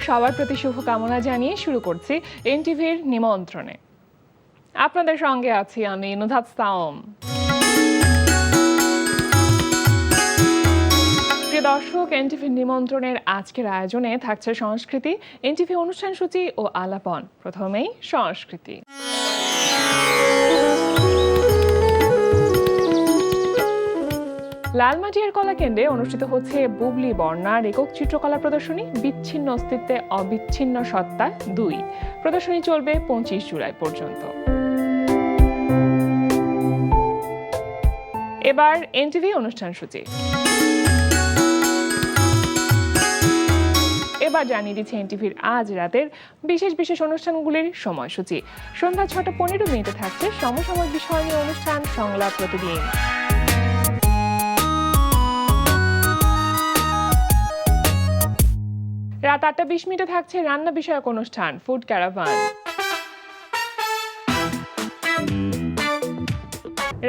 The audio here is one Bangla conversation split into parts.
সবার প্রতি শুভকামনা জানিয়ে শুরু করছি এনটিভির নিমন্ত্রণে। আপনাদের সঙ্গে আছি আমি নুধাত সাওম। প্রিয় দর্শক, এনটিভির নিমন্ত্রণের আজকের আয়োজনে থাকছে সংস্কৃতি, এনটিভি অনুষ্ঠান সূচি ও আলাপন। প্রথমেই সংস্কৃতি। লালমাটিয়ার কলাকেন্দ্রে অনুষ্ঠিত হচ্ছে বুবলি বর্ণার একক চিত্রকলা প্রদর্শনী বিচ্ছিন্ন অস্তিত্বে অবিচ্ছিন্ন সত্তা 2। প্রদর্শনী চলবে 25 জুলাই পর্যন্ত। এবার এনটিভি অনুষ্ঠান সূচি। এবার জানিয়ে দিচ্ছে এনটিভির আজ রাতের বিশেষ বিশেষ অনুষ্ঠানগুলির সময়সূচি। সন্ধ্যা 6:15 থাকছে সমসাময়িক বিষয় নিয়ে অনুষ্ঠান সংলাপ প্রতিদিন। রাত 8:20 থাকছে রান্না বিষয়ক অনুষ্ঠান ফুড ক্যারাভান।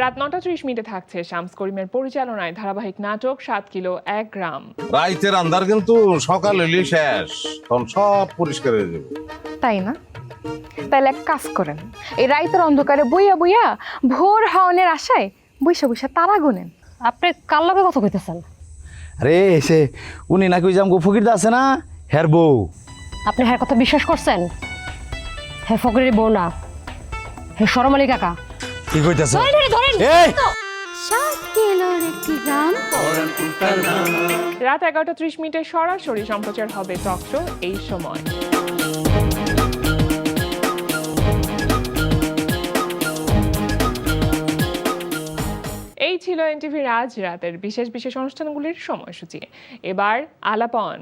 রাত 9:30 থাকছে শামস করিমের পরিচালনায় ধারাবাহিক নাটক 7 কিলো 1 গ্রাম। রাইতের আন্ধার কিন্তু সকাল হইলে শেষ, তখন সব পরিষ্কার হয়ে যাবে। তাই না? তাহলে এক কাজ করেন, এই রাইতের অন্ধকারে বইয়া বইয়া ভোর হাওনের আশায় বইসা বইসা তারা গুনেন। আপনি কার লগে কথা কইতেছেন? আরে সে উনি নাকি ওই যে আমগো ফকিরদা আছে না, হের বউ। আপনি হ্যার কথা বিশ্বাস করছেন? হ্যাঁ ফকিরের বউ না, হ্যাঁ শরম আলী কাকা। কি কইতাছ? এই রাত 11:30 সরাসরি সম্প্রচার হবে টক শো এই সময়। এই ছিল এনটিভির আজ রাতের বিশেষ বিশেষ অনুষ্ঠানগুলির সময়সূচি। এবার আলাপন।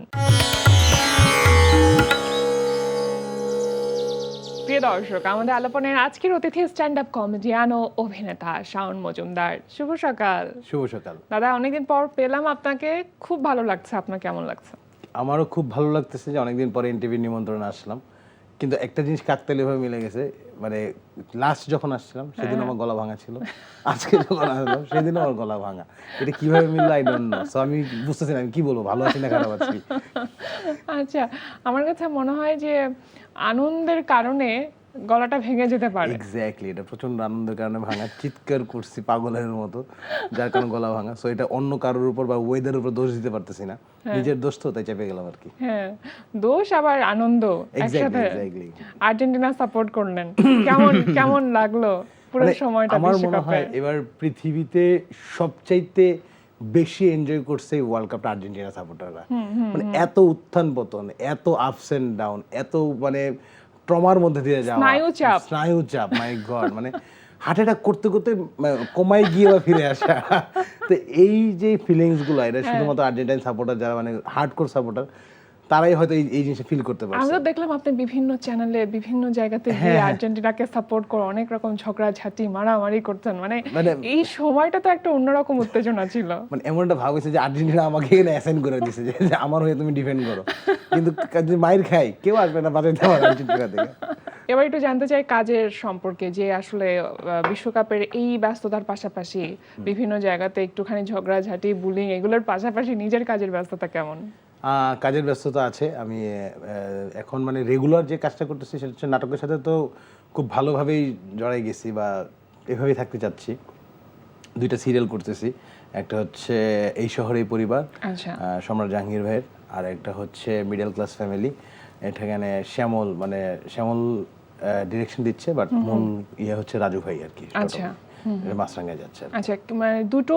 প্রিয় দর্শক, আমাদের আলাপনের আজকের অতিথি স্ট্যান্ড আপ কমেডিয়ান ও অভিনেতা শাওন মজুমদার। শুভ সকাল। শুভ সকাল দাদা, অনেকদিন পর পেলাম আপনাকে, খুব ভালো লাগছে। আপনার কেমন লাগছে? আমারও খুব ভালো লাগতেছে যে অনেকদিন পরে এনটিভির নিমন্ত্রণে আসলাম, কিন্তু একটা জিনিস কাকতালীয়ভাবে মিলে গেছে। মানে লাস্ট যখন আসছিলাম সেদিন আমার গলা ভাঙা ছিল, আজকে যখন আসলাম সেদিন আমার গলা ভাঙা। এটা কিভাবে মিললো আই ডোন্ট নো। সো আমি বুঝতেছি না আমি কি বলবো, ভালো আছি না খারাপ আছি। আচ্ছা, আমার কাছে মনে হয় যে আনন্দের কারণে গলাটা ভেঙে যেতে পারে। এক্স্যাক্টলি, এটা প্রচন্ড আনন্দের কারণে ভাঙা। চিৎকার করছি পাগলের মতো, যার কারণে গলা ভাঙা। সো এটা অন্য কারোর উপর বা ওয়েদারের উপর দোষ দিতে পারতেছি না, নিজের দোষ তো, তাই চেপে গেলাম আর কি। হ্যাঁ, দোষ আবার আনন্দ একসাথে। এক্স্যাক্টলি। আর্জেন্টিনা সাপোর্ট করলেন, কেমন কেমন লাগলো পুরো সময়টা? আমার মনে হয় এবার পৃথিবীতে সবচাইতে বেশি এনজয় করছে ওয়ার্ল্ড কাপটা আর্জেন্টিনা সাপোর্টাররা। মানে এত উত্থান পতন, এত আপস এন্ড ডাউন, এত মানে ট্রমার মধ্যে দিয়ে যাওয়া, স্নায়ু চাপ, মাই গড। মানে হার্ট অ্যাটাক করতে করতে কমায় গিয়ে বা ফিরে আসা। তো এই যে ফিলিংস গুলো, এটা শুধুমাত্র আর্জেন্টাইন সাপোর্টার যারা মানে হার্ডকোর সাপোর্টার, তারাই হয়তো এই জিনিসটা ফিল করতে পারছে। আমি তো দেখলাম আপনি বিভিন্ন চ্যানেলে বিভিন্ন জায়গাতে গিয়ে আর্জেন্টিনাকে সাপোর্ট করে অনেক রকম ঝগড়াঝাটি মারামারি করতেন। মানে এই সময়টা তো একটা অন্যরকম উত্তেজনা ছিল। মানে এমন একটা ভাব হয়েছে যে আর্জেন্টিনা আমাকে এখানে অ্যাসাইন করে দিয়েছে যে আমার হয়ে তুমি ডিফেন্ড করো, কিন্তু যদি মাইর খাই কেউ আসবে না বাঁচাইতে আমার আর্জেন্টিনা থেকে। এবার একটু জানতে চাই কাজের সম্পর্কে, যে আসলে বিশ্বকাপের এই ব্যস্ততার পাশাপাশি বিভিন্ন জায়গাতে একটুখানি ঝগড়াঝাটি, বুলিং, এগুলোর পাশাপাশি নিজের কাজের ব্যস্ততা কেমন? কাজের ব্যস্ততা আছে। আমি এখন মানে রেগুলার যে কাজটা করতেছি সেটা হচ্ছে নাটকের সাথে তো খুব ভালোভাবেই জড়াই গেছি বা এভাবেই থাকতে চাচ্ছি। 2টা সিরিয়াল করতেছি, একটা হচ্ছে এই শহরেই পরিবার, সম্রাট জাহাঙ্গীর ভাইয়ের, আর একটা হচ্ছে মিডল ক্লাস ফ্যামিলি। এখানে শ্যামল ডিরেকশন দিচ্ছে, বাট মূল ইয়ে হচ্ছে রাজু ভাই আর কি। আচ্ছা, মাছরাঙ্গায় যাচ্ছে। আচ্ছা, মানে দুটো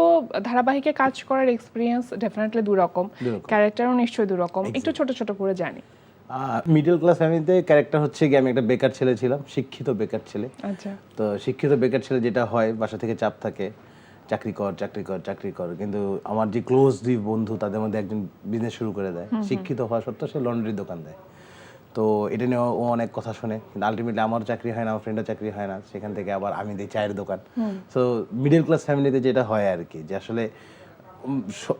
ধারাবাহিকে কাজ করার এক্সপিরিয়েন্স ডেফিনেটলি দু রকম, ক্যারেক্টারও নিশ্চয়ই দু রকম। একটু ছোট ছোট করে জানি। মিডল ক্লাস ফ্যামিলিতে ক্যারেক্টার হচ্ছে কি, আমি একটা বেকার ছেলে ছিলাম, শিক্ষিত বেকার ছেলে। আচ্ছা, তো শিক্ষিত বেকার ছেলে যেটা হয়, বাসা থেকে চাপ থাকে, চাকরি কর চাকরি কর চাকরি কর। কিন্তু আমার যে ক্লোজ 2 বন্ধু, তাদের মধ্যে একজন বিজনেস শুরু করে দেয়, শিক্ষিত হওয়া সত্ত্বেও সে লন্ড্রির দোকান দেয়। তো এটা নিয়ে ও অনেক কথা শুনে, কিন্তু আলটিমেটলি আমার চাকরি হয় না, আমার ফ্রেন্ডের চাকরি হয় না, সেখান থেকে আবার আমি দিই চায়ের দোকান। সো মিডল ক্লাস ফ্যামিলিতে যেটা হয় আর কি, যে আসলে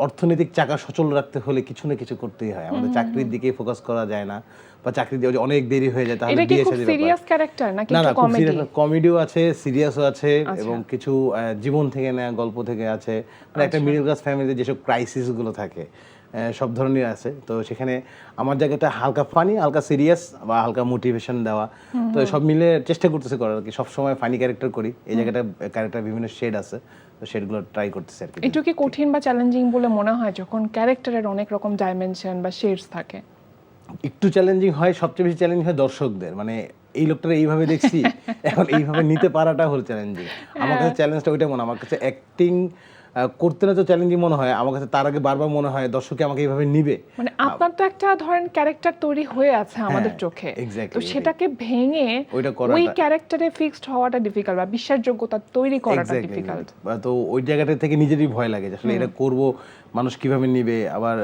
অর্থনৈতিক চাকা সচল রাখতে হলে কিছু না কিছু করতেই হয়। আমাদের চাকরির দিকে ফোকাস করা যায় না, বা চাকরি দিয়ে অনেক দেরি হয়ে যায়, তাহলে বিয়ে শাদী সিরিয়াস ক্যারেক্টার নাকি একটু কমেডি? কমেডিও আছে, সিরিয়াসও আছে, এবং কিছু জীবন থেকে নেওয়া গল্প থেকে আছে। মানে একটা মিডল ক্লাস ফ্যামিলিতে যেসব ক্রাইসিস গুলো থাকে, সব ধরনের আছে। তো সেখানে আমার জায়গাটা হালকা ফানি, হালকা সিরিয়াস বা হালকা মোটিভেশন দেওয়া, তো সব মিলে চেষ্টা করতেছি করার আর কি। সবসময় ফানি ক্যারেক্টার করি, এই জায়গাটা ক্যারেক্টার বিভিন্ন শেড আছে, তো শেডগুলো ট্রাই করতেছি আর কি। একটু কি কঠিন বা চ্যালেঞ্জিং বলে মনে হয় যখন ক্যারেক্টারের অনেক রকম ডাইমেনশন বা শেডস থাকে? একটু চ্যালেঞ্জিং হয়, সবচেয়ে বেশি চ্যালেঞ্জ হয় দর্শকদের, মানে এই লোকটারা এইভাবে দেখছি এখন এইভাবে নিতে পারাটা হলো চ্যালেঞ্জিং। আমার কাছে চ্যালেঞ্জটা ওইটা মনে হয়, আমার কাছে অ্যাক্টিং করতে না তো চ্যালেঞ্জিং মনে হয়, আমার কাছে তার আগে বারবার মনে হয় দর্শকে আমাকে এইভাবে নিবে। মানে আপনার তো একটা ধরেন ক্যারেক্টার তৈরি হয়ে আছে আমাদের চোখে, exactly, তো সেটাকে ভেঙে ওইটা করাটা- ওই ক্যারেক্টারে ফিক্সড হওয়াটা ডিফিকাল্ট বা বিশ্বাসযোগ্যতা তৈরি করাটা Exactly. ডিফিকাল্ট। তো ওই জায়গাটা থেকে নিজেরই ভয় লাগে যে আসলে এটা করব, মানুষ কিভাবে নিবে, আবার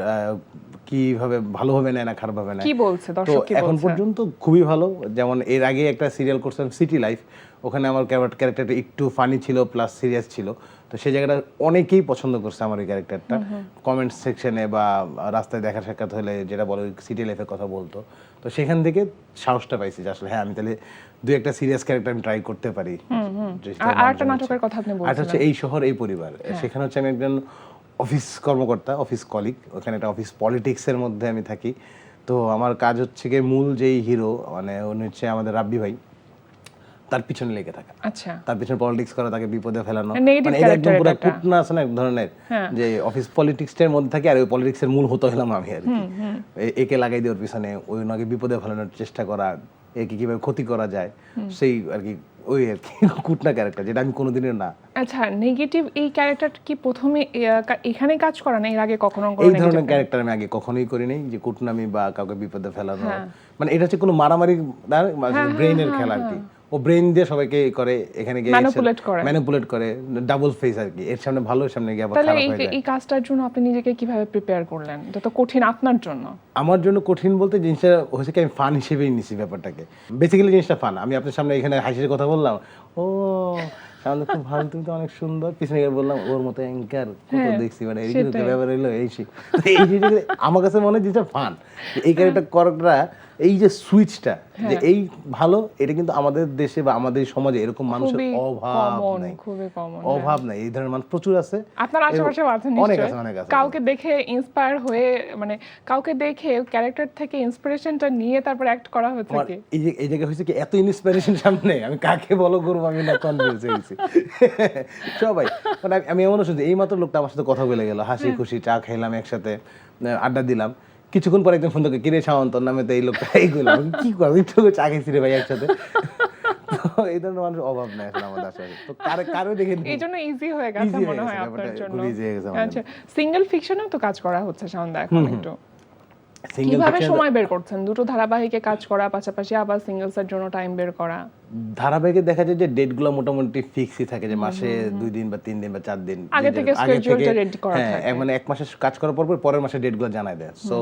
কিভাবে ভালোভাবে নেয় না খারাপভাবে নেয়। কি বলছে তো দর্শক, কি এখন বলছে? পর্যন্ত খুবই ভালো। যেমন এর আগে একটা সিরিয়াল করছিলাম সিটি লাইফ, ওখানে আমার ক্যারেক্টারটা একটু ফানি ছিল প্লাস সিরিয়াস ছিল, তো সেই জায়গাটা অনেকেই পছন্দ করছে আমার এই ক্যারেক্টারটা। কমেন্ট সেকশনে বা রাস্তায় দেখা সাক্ষাৎ হলে যেটা বলে সিটি লাইফের কথা বলতো, তো সেখান থেকে সাহসটা পাইছি যে আসলে হ্যাঁ আমি তাহলে দুই একটা সিরিয়াস ক্যারেক্টার আমি ট্রাই করতে পারি। আর একটা নাটকের কথা আপনি আর বলছিলেন। হচ্ছে এই শহর এই পরিবার, সেখানে হচ্ছে আমি একজন অফিস কর্মকর্তা, অফিস কলিগ, ওখানে একটা অফিস পলিটিক্সের মধ্যে আমি থাকি। তো আমার কাজ হচ্ছে গিয়ে মূল যেই হিরো মানে উনি হচ্ছে আমাদের রাব্বি ভাই, তার পিছনে লেগে থাকা, আচ্ছা, তার পিছনে পলিটিক্স করা, তাকে বিপদে ফেলানো, Negative মানে এটা একদম character পুরো এটা একটা। কুটনা আছে না এক ধরনের, যে অফিস পলিটিক্সের মধ্যে থাকে আর ওই পলিটিক্সের মূল হতে হলাম আমি আর কি। একে লাগাই দেওয়ার পিছনে ওই ওনাকে বিপদে ফেলানোর চেষ্টা করা, একে কিভাবে ক্ষতি করা যায়, সেই আর কি ওই আর কি কুটনা ক্যারেক্টার, যেটা আমি কোনোদিনও না। আচ্ছা, নেগেটিভ এই ক্যারেক্টার কি প্রথমে এখানে কাজ করা না, এর আগে কখনো কোনো এই negative ধরনের ক্যারেক্টার আমি আগে কখনোই করিনি, যে কুটনামি বা কাউকে বিপদে ফেলানো, হ্যাঁ। মানে এটা হচ্ছে কোনো মারামারি ব্রেইনের খেলা আর কি। ও ব্রেইন দিয়ে সবাইকে করে, এখানে গিয়ে ম্যানিপুলেট করে, ডাবল ফেস আর কি, এর সামনে ভালো এর সামনে গিয়ে আবার তাহলে খারাপ হয়ে যায়। এই কাজটার জন্য আপনি নিজেকে কিভাবে প্রিপেয়ার করলেন? এটা তো কঠিন আপনার জন্য। আমার জন্য কঠিন বলতে জিনিসটা হয়েছে কি আমি ফান হিসেবেই নিছি ব্যাপারটাকে, বেসিক্যালি জিনিসটা ফান। আমি আপনার সামনে এখানে হাসির কথা বললাম, ও সামনে খুব ভালো, তুমি তো অনেক সুন্দর, পিছনে গিয়ে বললাম ওর মতো অ্যাঙ্কার কত দেখছি, মানে এই যে ব্যাপার হইলো এই জিনিসটা আমার কাছে মনে হয় জিনিসটা ফান। এই ক্যারেক্টার করাটা, এই যে সুইচটা যে এই ভালো, এটা কিন্তু আমাদের দেশে বা আমাদের সমাজে এরকম মানুষের খুবই অভাব common, নাই, খুবই common, অভাব নাই, এই ধরনের মানুষ প্রচুর আছে। আপনার আশেপাশে আছে অনেক নিশ্চয়ই। আছে, অনেক আছে। কাউকে দেখে ইন্সপায়ার হয়ে, মানে কাউকে দেখে ক্যারেক্টার থেকে ইন্সপিরেশনটা নিয়ে তারপর অ্যাক্ট করা হচ্ছে আমার কি? এই জায়গায় হয়েছে কি, এত ইন্সপিরেশন সামনে আমি কাকে ফলো করবো আমি না কনফিউজ হয়েছি সবাই। মানে আমি এমনও শুনছি এই মাত্র লোকটা আমার সাথে কথা বলে গেল, হাসি খুশি চা খাইলাম একসাথে, আড্ডা দিলাম, কিছুক্ষণ পর একদম ফোন থেকে কিরে শাওন তোর নামে তো এই লোকটা এইগুলো, আমি কি করবো, একটু চা খাইছি রে ভাই একসাথে। তো এই ধরনের মানুষ অভাব নাই এখন আমাদের আশেপাশে, তো কারো দেখে এই জন্য ইজি হয়ে গেছে Easy হয়ে মনে হয় গেছে আপনার ব্যাপারটা, জন্য। খুব easy হয়ে গেছে আমার আচ্ছা, সিঙ্গেল ফিকশনেও তো কাজ করা হচ্ছে সাউন্ড এখন একটু। সিঙ্গেল কিভাবে সময় বের করছেন দুটো ধারাবাহিকে কাজ করা পাশাপাশি আবার সিঙ্গেলসের জন্য টাইম বের করা? ধারাবাহিকে দেখা যায় যে ডেটগুলো মোটামুটি ফিক্সই থাকে, যে মাসে 2 দিন বা 3 দিন বা 4 দিন আগে থেকে schedule-টা ready করা হ্যাঁ, থাকে। মানে 1 মাসের কাজ করার পর পরের মাসে ডেটগুলো জানায় দেয়। সো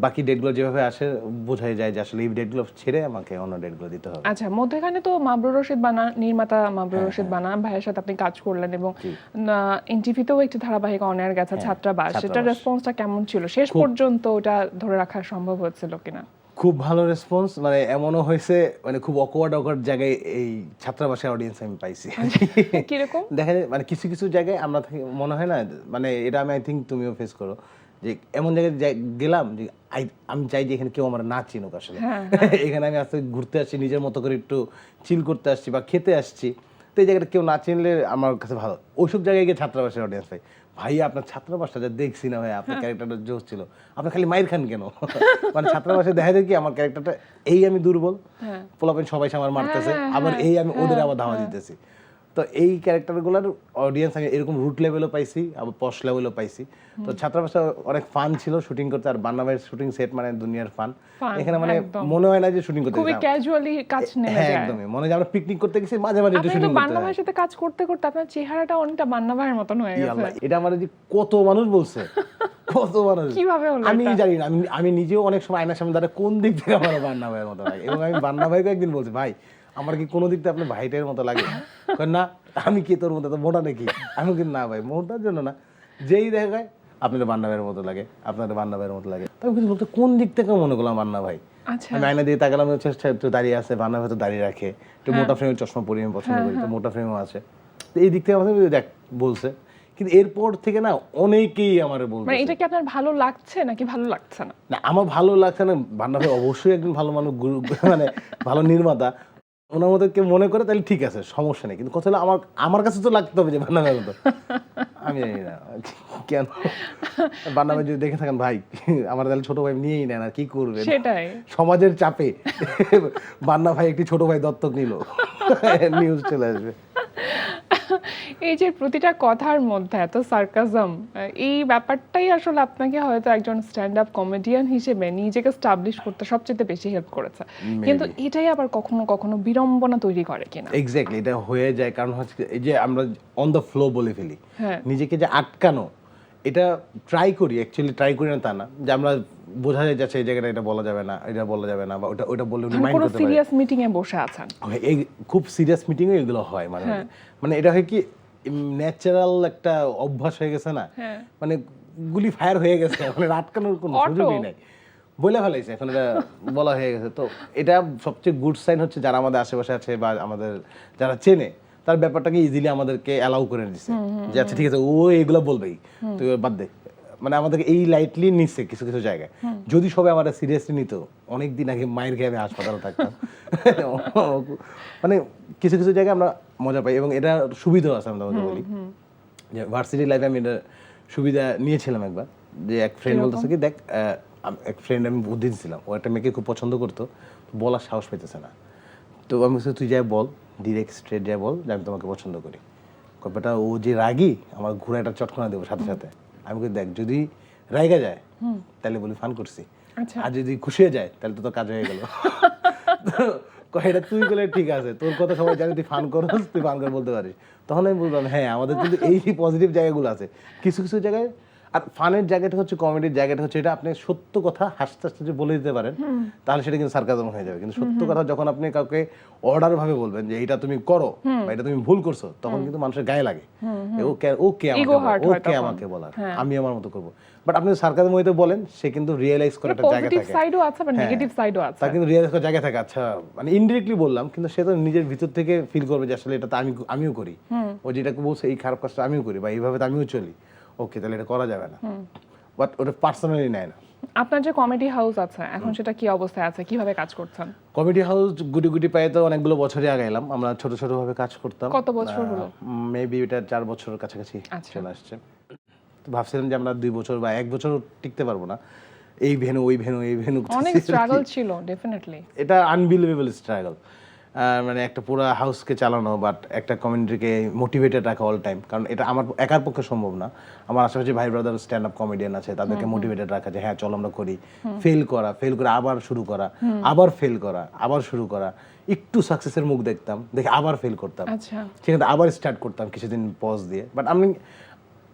বাকি ডেটগুলো যেভাবে আসে বোঝাই যায় যে আসলে এই ডেটগুলো ছেড়ে আমাকে অন্য ডেটগুলো দিতে হবে। আচ্ছা, মধ্যখানে তো মাবরুর রশিদ বানা, নির্মাতা মাবরুর রশিদ বানা ভাইয়ের সাথে আপনি কাজ করলেন এবং এনটিভিতেও একটি ধারাবাহিক অনার গেছে ছাত্রাবাস, সেটার রেসপন্সটা কেমন ছিল? শেষ পর্যন্ত ওটা ধরে রাখা সম্ভব হচ্ছিল কিনা? খুব ভালো রেসপন্স, মানে এমনও হয়েছে মানে খুব অকওয়ার্ড জায়গায় এই ছাত্রাবাসের অডিয়েন্স আমি পাইছি। কিরকম? দেখা যায় মানে কিছু কিছু জায়গায় আমরা মনে হয় না, মানে এটা আমি আই থিঙ্ক তুমিও ফেস করো, যে এমন জায়গায় গেলাম যে আমি চাই যে এখানে কেউ আমার না চিনুক আসলে। এখানে আমি আজকে ঘুরতে আসছি, নিজের মতো করে একটু চিল করতে আসছি বা খেতে আসছি, তো এই জায়গাটা কেউ না চিনলে আমার কাছে ভালো। ওইসব জায়গায় গিয়ে ছাত্রাবাসের অডিয়েন্স পাই, ভাইয়া আপনার ছাত্রাবাসটা যা দেখছি না ভাই, আপনার ক্যারেক্টারটা জোশ ছিল, আপনি খালি মাইর খান কেন? মানে ছাত্রাবাসে দেখা যায় কি আমার ক্যারেক্টারটা এই আমি দুর্বল, পোলাপেন সবাই আমার মারতেছে, আবার এই আমি ওদের আবার ধাওয়া দিতেছি। তো এই ক্যারেক্টারগুলোর অডিয়েন্স আমি এরকম রুট লেভেলও পাইছি, আবার পশ লেভেলও পাইছি। তো ছাত্রাবাসটা অনেক ফান ছিল শুটিং করতে, আর বান্না ভাইয়ের শুটিং সেট মানে দুনিয়ার ফান। এখানে মানে মনে হয় না যে শুটিং করতে খুবই ক্যাজুয়ালি কাজ নেমে হ্যাঁ, যায়। একদমই মনে হয় আমরা পিকনিক করতে গেছি, মাঝে মাঝে একটু আপনি তো শুটিং করতে বান্না ভাইয়ের সাথে কাজ করতে করতে আপনার চেহারাটা অনেকটা বান্না ভাইয়ের মতন হয়ে গেছে। এটা আমার যে কত মানুষ বলছে, কত মানুষ, কিভাবে হলো আমি এটা? জানি না। আমি নিজেও অনেক সময় আয়নার সামনে দাঁড়িয়ে কোন দিক থেকে আমার বান্না ভাইয়ের মতো লাগে, এবং আমি বান্না ভাইকে একদিন বলছি, ভাই আমার কি কোনো দিক থেকে আপনার ভাইটার মতো লাগে? না, আমি কি তোর মতো তো মোটা নাকি? আমি কিন্তু না ভাই, মোটার জন্য না, যেই দেখায় আপনার বান্না ভাইয়ের মতো লাগে, আপনার বান্না ভাইয়ের মতো লাগে। আমি কিন্তু বলতে কোন দিক থেকে মনে করলাম বান্না ভাই। আচ্ছা, আমি আয়না দিয়ে তাকালাম, হচ্ছে একটু দাঁড়িয়ে আছে, বান্না ভাই তো দাঁড়িয়ে রাখে, একটু মোটা ফ্রেমের চশমা পরি, আমি পছন্দ করি, তো মোটা ফ্রেমও আছে, তো এই দিক থেকে আমাকে দেখ বলছে। কিন্তু এরপর থেকে না অনেকেই আমার মানে বলছে এটা কি আপনার ভালো লাগছে নাকি ভালো লাগছে না? না আমার ভালো লাগছে না। বান্না ভাই অবশ্যই একজন ভালো মানুষ, মানে ভালো নির্মাতা, ওনার মতো কেউ মনে করে তাহলে ঠিক আছে, সমস্যা নেই। কিন্তু কথা হলো আমার কাছে তো লাগতে হবে যে বান্না ভাই মতো। আমি জানি না কেন বান্না ভাই যদি দেখে থাকেন ভাই, আমার তাহলে ছোট ভাই নিয়েই নেন, আর কি করবে, সেটাই। সমাজের চাপে বান্না ভাই একটি ছোট ভাই দত্তক নিল, নিউজ চলে আসবে। এই যে প্রতিটা কথার মধ্যে এত সার্কাজম, এই ব্যাপারটাই আসলে আপনাকে হয়তো একজন স্ট্যান্ড আপ কমেডিয়ান হিসেবে নিজেকে স্টাবলিশ করতে সবচেয়ে বেশি হেল্প করেছে, কিন্তু এটাই আবার কখনো কখনো বিড়ম্বনা তৈরি করে কিনা? এক্স্যাক্টলি, এটা হয়ে যায়। কারণ হচ্ছে এই যে আমরা অন দ্য ফ্লো বলে ফেলি, হ্যাঁ। নিজেকে যে আটকানো, এটা ট্রাই করি, অ্যাকচুয়ালি ট্রাই করি না তা না, যে আমরা বোঝা যায় যাচ্ছে এই জায়গাটা এটা বলা যাবে না, এটা বলা যাবে না, বা ওটা বললে উনি মাইন্ড কোনো করতে পারে। সিরিয়াস মিটিং এ বসে আছেন, এই খুব সিরিয়াস মিটিং এ এগুলো হয়, মানে এটা হয় কি ন্যাচারাল একটা অভ্যাস হয়ে গেছে না, মানে গুলি ফায়ার হয়ে গেছে, মানে আটকানোর কোনো সুযোগই নাই, বলে ফেলাইছে, এখন এটা বলা হয়ে গেছে। তো এটা সবচেয়ে গুড সাইন হচ্ছে যারা আমাদের আশেপাশে আছে বা আমাদের যারা চেনে, তার ব্যাপারটাকে ইজিলি আমাদেরকে অ্যালাউ করে দিচ্ছে যে আচ্ছা ঠিক আছে, ও এগুলো বলবেই, তুই বাদ দে, মানে আমাদেরকে এই লাইটলি নিচ্ছে কিছু কিছু জায়গায়। যদি সবাই আমাদের সিরিয়াসলি নিত, অনেকদিন আগে মায়ের খেয়ে আমি হাসপাতালে থাকতাম। মানে কিছু কিছু জায়গায় আমরা মজা পাই, এবং এটা সুবিধাও আছে। আমরা বলি যে ভার্সিটি লাইফে আমি এটা সুবিধা নিয়েছিলাম একবার, যে এক ফ্রেন্ড বলতেছে কি দেখ, এক ফ্রেন্ড আমি বুদ্ধি দিচ্ছিলাম, ও একটা মেয়েকে খুব পছন্দ করতো, বলার সাহস পেতেছে না, তো আমি বলছি তুই যাই বল, ডিরেক্ট স্ট্রেট যাই বল যে আমি তোমাকে পছন্দ করি। ব্যাপারটা ও যে রাগি, আমার ঘুরে একটা চটকনা দেবো সাথে সাথে। আমি বলি দেখ, যদি রাইগা যায় তাহলে বলি ফান করছি, আর যদি খুশি হয়ে যায় তাহলে তো তোর কাজ হয়ে গেল। এটা তুই বলে ঠিক আছে, তোর কথা সবাই জানে, তুই ফান করস, তুই ফান করে বলতে পারিস। তখন আমি বললাম হ্যাঁ, আমাদের কিন্তু এই পজিটিভ জায়গাগুলো আছে কিছু কিছু জায়গায়। আর ফানের জায়গাটা হচ্ছে, কমেডির জায়গাটা হচ্ছে, এটা আপনি সত্য কথা হাসতে হাসতে যে বলে দিতে পারেন, তাহলে সেটা কিন্তু সার্কাজম হয়ে যাবে। কিন্তু সত্য কথা যখন আপনি কাউকে অর্ডার ভাবে বলবেন যে এটা তুমি করো বা এটা তুমি ভুল করছো, তখন কিন্তু মানুষের গায়ে লাগে, ওকে আমাকে বলার, আমি আমার মতো করবো। বাট আপনি সার্কাজম হইতে বলেন, সে কিন্তু রিয়েলাইজ করার একটা জায়গা পজিটিভ থাকে, সাইডও আছে বা নেগেটিভ সাইডও আছে, তার কিন্তু রিয়েলাইজ করার জায়গা থাকে। আচ্ছা মানে ইনডিরেক্টলি বললাম, কিন্তু সে তো নিজের ভিতর থেকে ফিল করবে যে আসলে এটা তো আমিও করি, ও যেটাকে বলছে এই খারাপ কাজটা আমিও করি, বা এইভাবে তো আমিও চলি, ওকে তাহলে এটা করা যাবে না, বাট ওটা পার্সোনালি নেয় না। আপনার যে কমেডি হাউস আছে এখন, সেটা কি অবস্থায় আছে, কিভাবে কাজ করছেন? কমেডি হাউস গুটি গুটি পায়ে তো অনেকগুলো বছরই আগাইলাম, আমরা ছোট ছোট ভাবে কাজ করতাম। কত বছর হলো? মেবি এটা 4 বছরের কাছাকাছি চলে আসছে। তো ভাবছিলাম যে আমরা 2 বছর বা 1 বছর টিকতে পারবো না, এই ভেনু ওই ভেনু এই ভেনু, অনেক স্ট্রাগল ছিল ডেফিনেটলি। এটা আনবিলিভেবল স্ট্রাগল, মানে একটা পুরো হাউসকে চালানো, বাট একটা কমিউনিটিকে মোটিভেটেড রাখা অল টাইম। কারণ এটা আমার একার পক্ষে সম্ভব না, আমার আশেপাশে ভাই ব্রাদার স্ট্যান্ড আপ কমেডিয়ান আছে, তাদেরকে মোটিভেটেড রাখা যে হ্যাঁ চলো আমরা করি, ফেল করে আবার শুরু করা, আবার ফেল করা, আবার শুরু করা, একটু সাকসেসের মুখ দেখতাম, দেখে আবার ফেল করতাম, আচ্ছা, সেখানে আবার স্টার্ট করতাম কিছুদিন পজ দিয়ে। বাট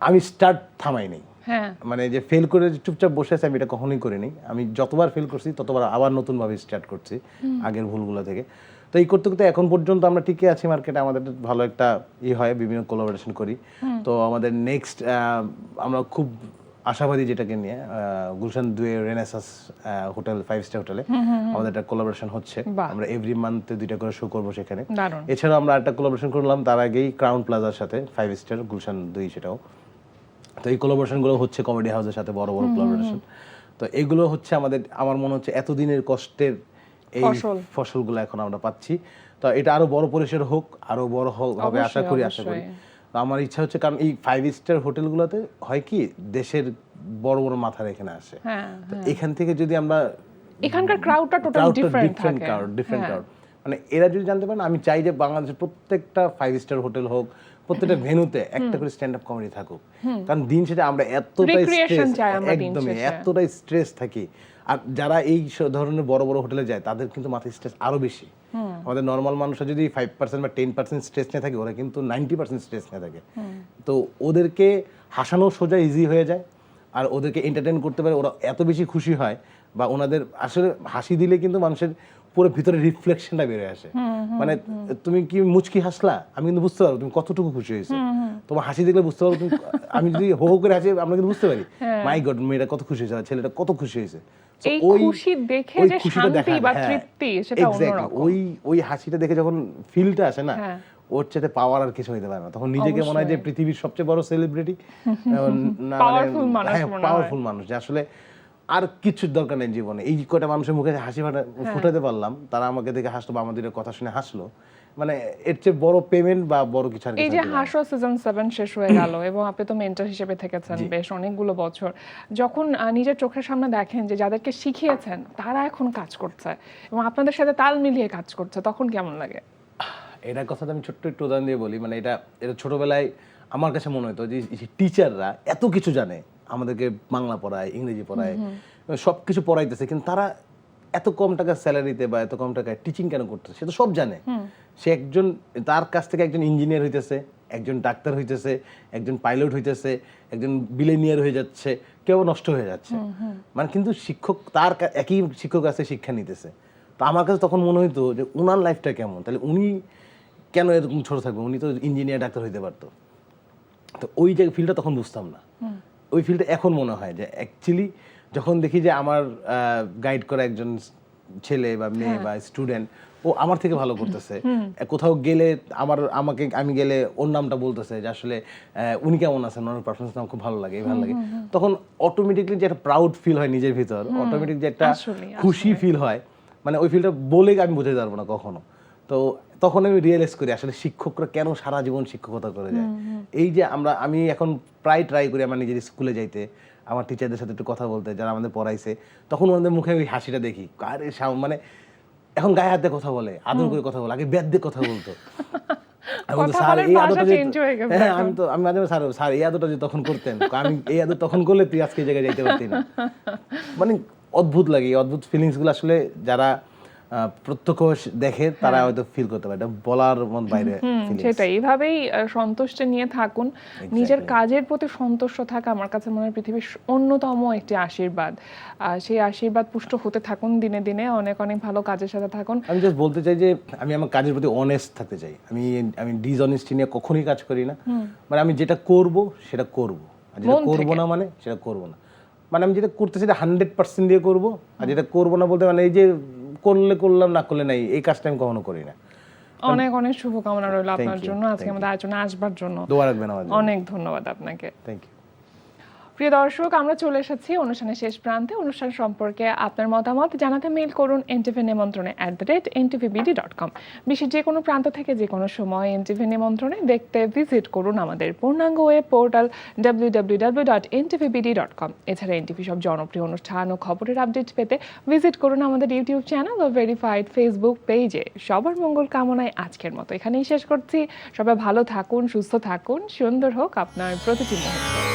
আমি স্টার্ট থামাই নেই, হ্যাঁ, মানে যে ফেল করে চুপচাপ বসে আছে আমি এটা কখনোই করিনি। আমি যতবার ফেল করছি ততবার আবার নতুনভাবে স্টার্ট করছি আগের ভুলগুলো থেকে। তো এই করতে করতে এখন পর্যন্ত আমরা টিকে আছি মার্কেটে, আমাদের ভালো একটা হয়, বিভিন্ন কোলাবোরেশন করি। তো আমাদের নেক্সট আমরা খুব আশাবাদী যেটাকে নিয়ে, গুলশান 2 রেনেসাস হোটেল 5 স্টার হোটেলে আমাদের একটা কোলাবোরেশন হচ্ছে। আমরা এভরি মান্থে 2টা করে শো করবো সেখানে। এছাড়াও আমরা একটা কোলাবোরেশন করলাম তার আগেই ক্রাউন প্লাজার সাথে 5 স্টার গুলশান 2, সেটাও। তো এই কোলাবোরেশনগুলো হচ্ছে কমেডি হাউসের সাথে বড় বড় কোলাবোরেশন। তো এগুলো হচ্ছে আমার মনে হচ্ছে এতদিনের কষ্টের এই ফসলগুলো এখন আমরা পাচ্ছি। তো এটা আরো বড় পরিসর হোক, আরো বড় হবে আশা করি। তো আমার ইচ্ছা হচ্ছে, কারণ এই 5 স্টার হোটেলগুলোতে হয় কি, দেশের বড় বড় মাথার এখানে আসে, তো এখান থেকে যদি আমরা, এখানকার ক্রাউডটা টোটালি ডিফারেন্ট ক্রাউড, মানে এরা যদি জানতে পারেন, আমি চাই যে বাংলাদেশের প্রত্যেকটা 5 স্টার হোটেল হোক, প্রত্যেকটা ভেন্যুতে একটা করে স্ট্যান্ড আপ কমেডি থাকুক। কারণ দিন শেষে আমরা এতটাই স্ট্রেস থাকি, আর যারা এই ধরনের বড় বড় হোটেলে যায় তাদের কিন্তু মাথায় স্ট্রেস আরো বেশি। আমাদের নর্মাল মানুষরা যদি 5% বা 10% স্ট্রেস নিয়ে থাকে, ওরা কিন্তু 90% স্ট্রেস নিয়ে থাকে। তো ওদেরকে হাসানো সোজা ইজি হয়ে যায়, আর ওদেরকে এন্টারটেইন করতে পারে, ওরা এত বেশি খুশি হয়, বা ওনাদের আসলে হাসি দিলে কিন্তু মানুষের পুরো ভিতরে রিফ্লেকশনটা বেড়ে আসে। মানে তুমি কি মুচকি হাসলা, আমি কিন্তু বুঝতে পারবো তুমি কতটুকু খুশি হয়েছে, তোমার হাসি দেখলে বুঝতে পারবো তুমি, আমি যদি হো হো করে হাসি আমরা কিন্তু বুঝতে পারি মাই গড মেয়েটা কত খুশি হয়েছে, ছেলেটা কত খুশি হয়েছে। এই খুশি দেখে যে শান্তি বা তৃপ্তি, সেটা অন্যরকম। ওই হাসিটা দেখে যখন ফিলটা আসে না, ওর চেয়ে পাওয়ার আর কিছু হইতে পারে না। তখন নিজেকে মনে হয় যে পৃথিবীর সবচেয়ে বড় সেলিব্রিটি, Powerful মানুষ মনে হয়। পাওয়ারফুল মানুষ, যে আসলে আর কিছুর দরকার নেই জীবনে। এই কয়টা মানুষের মুখে হাসি ফুটাতে পারলাম, তারা আমাকে দেখে হাসলো বা আমাদের কথা শুনে হাসলো, মানে এর চেয়ে বড় পেমেন্ট বা বড় কিছু আর এই কিছু যে হতে পারে না। হাসো সিজন 7 শেষ হয়ে গেল এবং আপনি তো মেন্টর হিসেবে থেকেছেন বেশ অনেকগুলো বছর, যখন নিজের চোখের সামনে দেখেন যে যাদেরকে শিখিয়েছেন তারা এখন কাজ করছে এবং আপনাদের সাথে তাল মিলিয়ে কাজ করছে, তখন কেমন লাগে? এটার কথা আমি ছোট্ট একটু উদাহরণ দিয়ে বলি। মানে এটা ছোটবেলায় আমার কাছে মনে হতো যে টিচাররা এত কিছু জানে, আমাদেরকে বাংলা পড়ায়, ইংরেজি পড়ায়, সব কিছু পড়াইতেছে, কিন্তু তারা এত কম টাকার স্যালারিতে বা এত কম টাকায় টিচিং কেন করতেছে? সে তো সব জানে। সে একজন, তার কাছ থেকে একজন ইঞ্জিনিয়ার হইতেছে, একজন ডাক্তার হইতেছে, একজন পাইলট হইতেছে, একজন বিলেনিয়ার হয়ে যাচ্ছে, কেউ নষ্ট হয়ে যাচ্ছে। মানে কিন্তু শিক্ষক তার একই শিক্ষক কাছে শিক্ষা নিতেছে। তো আমার কাছে তখন মনে হইতো যে উনার লাইফটা কেমন, তাহলে উনি কেন এরকম ছোট থাকবে? উনি তো ইঞ্জিনিয়ার, ডাক্তার হইতে পারতো। তো ওই যে ফিল্ডটা তখন বুঝতাম না। ওই ফিল্ডটা এখন মনে হয় যে অ্যাকচুয়ালি যখন দেখি যে আমার গাইড করা একজন ছেলে বা মেয়ে বা স্টুডেন্ট ও আমার থেকে ভালো করতেছে, কোথাও গেলে আমি গেলে ওর নামটা বলতেছে যে আসলে উনি কেমন আছেন, ওনার পারফরমেন্স আমার খুব ভালো লাগে, ভালো লাগে, তখন অটোমেটিকলি যে একটা প্রাউড ফিল হয় নিজের ভিতর, অটোমেটিক যে একটা খুশি ফিল হয়, মানে ওই ফিলটা বলে আমি বোঝাতে পারবো না কখনো। তো তখন আমি রিয়েলাইজ করি আসলে শিক্ষকরা কেন সারা জীবন শিক্ষকতা করে যায়। এই যে আমি এখন প্রায় ট্রাই করি আমার নিজের স্কুলে যাইতে, আমার টিচারদের সাথে একটু কথা বলতে, যারা আমাদের পড়াইছে, তখন ওনাদের মুখে ওই হাসিটা দেখি, আরে মানে এখন গায়ে হাত দিয়ে কথা বলে, আদর করে কথা বলে, আগে ব্যাদ দিয়ে কথা বলতো। আমি বলতো, স্যার এই আদরটা আমি মাঝে মাঝে স্যার এই আদরটা যদি তখন করতেন, আমি এই আদর তখন করলে তুই আজকে এই জায়গায় যাইতে পারতি না। মানে অদ্ভুত লাগে, এই অদ্ভুত ফিলিংস গুলো আসলে যারা প্রত্যক্ষ দেখে তারা হয়তো ফিল করতে পারে, এটা বলার মন বাইরে। সেটাই, এইভাবেই সন্তুষ্ট নিয়ে থাকুন, নিজের কাজের প্রতি সন্তুষ্ট থাকা আমার কাছে মনে হয় পৃথিবীর অন্যতম একটি আশীর্বাদ। সেই আশীর্বাদ পুষ্ট হতে থাকুন, দিনে দিনে অনেক অনেক ভালো কাজের সাথে থাকুন। আমি জাস্ট বলতে চাই যে আমি আমার কাজের প্রতি অনেস্ট থাকতে চাই। আমি ডিসঅনেস্টি নিয়ে কখনোই কাজ করি না। মানে আমি যেটা করব সেটা করব, আর যেটা করব না মানে সেটা করব না। মানে আমি যেটা করতে চাই 100% দিয়ে করব, আর যেটা করব না বলতে মানে এই যে করলে করলাম, না করলে নাই, এই কাজটা আমি কখনো করি না। অনেক অনেক শুভকামনা রইল আপনার জন্য, আজকে আমাদের আয়োজনে আসবার জন্য। দোয়া রাখবেন আমার জন্য। অনেক ধন্যবাদ আপনাকে। Thank you. প্রিয় দর্শক, আমরা চলে এসেছি অনুষ্ঠানের শেষ প্রান্তে। অনুষ্ঠান সম্পর্কে আপনার মতামত জানাতে মেইল করুন ntvnimontrone@ntvbd.com। বিশ্বের যে কোনো প্রান্ত থেকে যে কোনো সময় এনটিভি নিমন্ত্রণে দেখতে ভিজিট করুন আমাদের পূর্ণাঙ্গ ওয়েব পোর্টাল www.ntvbd.com। এছাড়া এনটিভি সব জনপ্রিয় অনুষ্ঠান ও খবরের আপডেট পেতে ভিজিট করুন আমাদের ইউটিউব চ্যানেল ও ভেরিফাইড ফেসবুক পেজে। সবার মঙ্গল কামনায় আজকের মতো এখানেই শেষ করছি। সবাই ভালো থাকুন, সুস্থ থাকুন, সুন্দর হোক আপনার প্রতিটি মুহূর্ত।